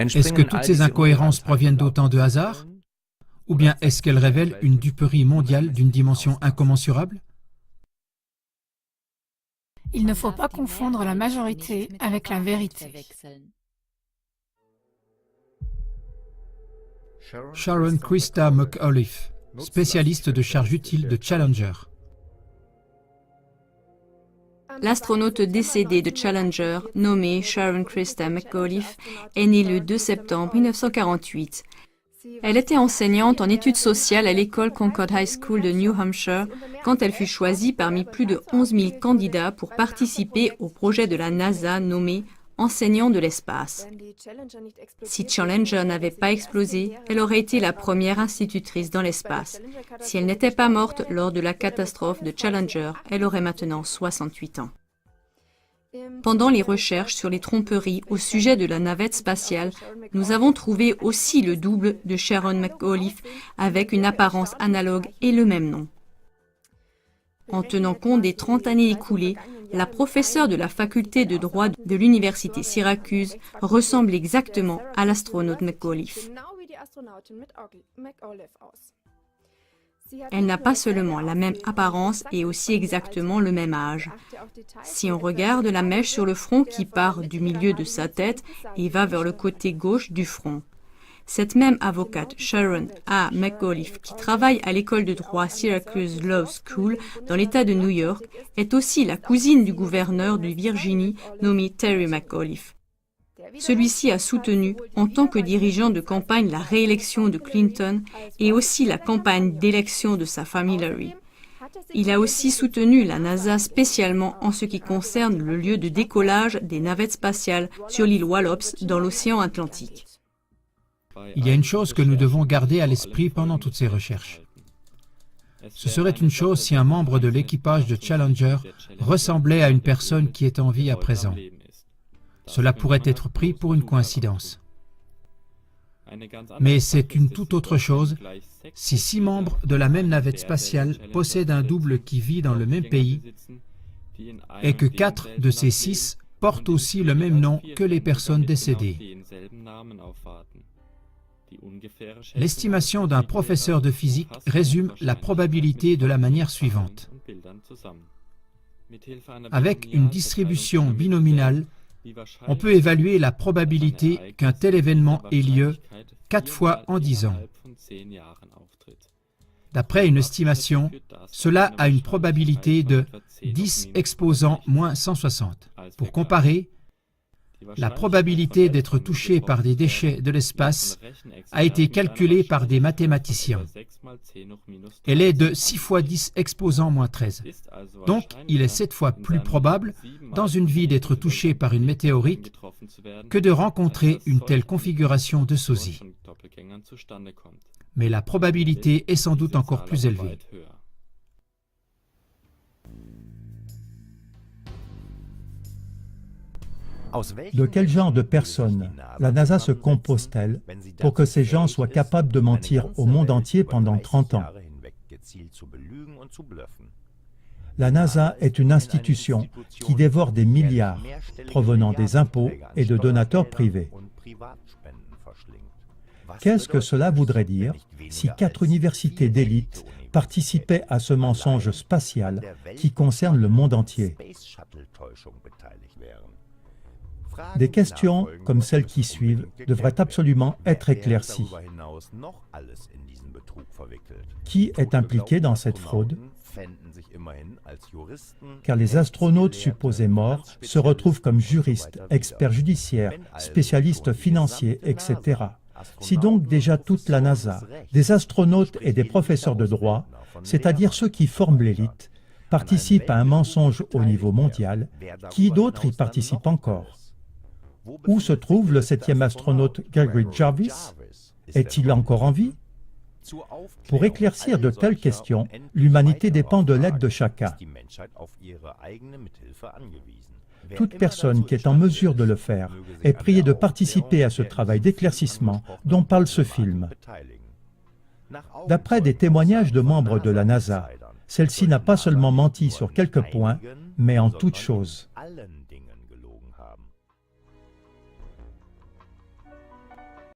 Est-ce que toutes ces incohérences proviennent d'autant de hasard? Ou bien est-ce qu'elles révèlent une duperie mondiale d'une dimension incommensurable? Il ne faut pas confondre la majorité avec la vérité. Sharon Christa McAuliffe, spécialiste de charges utiles de Challenger. L'astronaute décédée de Challenger, nommée Sharon Christa McAuliffe, est née le 2 septembre 1948. Elle était enseignante en études sociales à l'école Concord High School de New Hampshire quand elle fut choisie parmi plus de 11 000 candidats pour participer au projet de la NASA nommé enseignant de l'espace. Si Challenger n'avait pas explosé, elle aurait été la première institutrice dans l'espace. Si elle n'était pas morte lors de la catastrophe de Challenger, elle aurait maintenant 68 ans. Pendant les recherches sur les tromperies au sujet de la navette spatiale, nous avons trouvé aussi le double de Sharon McAuliffe avec une apparence analogue et le même nom. En tenant compte des 30 années écoulées, la professeure de la faculté de droit de l'université Syracuse ressemble exactement à l'astronaute McAuliffe. Elle n'a pas seulement la même apparence et aussi exactement le même âge. Si on regarde la mèche sur le front qui part du milieu de sa tête et va vers le côté gauche du front. Cette même avocate, Sharon A. McAuliffe, qui travaille à l'école de droit Syracuse Law School dans l'État de New York, est aussi la cousine du gouverneur de Virginie nommé Terry McAuliffe. Celui-ci a soutenu, en tant que dirigeant de campagne, la réélection de Clinton et aussi la campagne d'élection de sa femme Hillary. Il a aussi soutenu la NASA spécialement en ce qui concerne le lieu de décollage des navettes spatiales sur l'île Wallops dans l'océan Atlantique. Il y a une chose que nous devons garder à l'esprit pendant toutes ces recherches. Ce serait une chose si un membre de l'équipage de Challenger ressemblait à une personne qui est en vie à présent. Cela pourrait être pris pour une coïncidence. Mais c'est une toute autre chose si 6 membres de la même navette spatiale possèdent un double qui vit dans le même pays et que 4 de ces 6 portent aussi le même nom que les personnes décédées. L'estimation d'un professeur de physique résume la probabilité de la manière suivante. Avec une distribution binominale, on peut évaluer la probabilité qu'un tel événement ait lieu 4 fois en 10 ans. D'après une estimation, cela a une probabilité de 10 exposant moins 160. Pour comparer, la probabilité d'être touché par des déchets de l'espace a été calculée par des mathématiciens. Elle est de 6 fois 10 exposant moins 13. Donc, il est 7 fois plus probable, dans une vie, d'être touché par une météorite que de rencontrer une telle configuration de sosie. Mais la probabilité est sans doute encore plus élevée. De quel genre de personnes la NASA se compose-t-elle pour que ces gens soient capables de mentir au monde entier pendant 30 ans? La NASA est une institution qui dévore des milliards provenant des impôts et de donateurs privés. Qu'est-ce que cela voudrait dire si 4 universités d'élite participaient à ce mensonge spatial qui concerne le monde entier? Des questions comme celles qui suivent devraient absolument être éclaircies. Qui est impliqué dans cette fraude? Car les astronautes supposés morts se retrouvent comme juristes, experts judiciaires, spécialistes financiers, etc. Si donc déjà toute la NASA, des astronautes et des professeurs de droit, c'est-à-dire ceux qui forment l'élite, participent à un mensonge au niveau mondial, qui d'autre y participe encore? Où se trouve le 7e astronaute Gregory Jarvis? Est-il encore en vie? Pour éclaircir de telles questions, l'humanité dépend de l'aide de chacun. Toute personne qui est en mesure de le faire est priée de participer à ce travail d'éclaircissement dont parle ce film. D'après des témoignages de membres de la NASA, celle-ci n'a pas seulement menti sur quelques points, mais en toutes choses.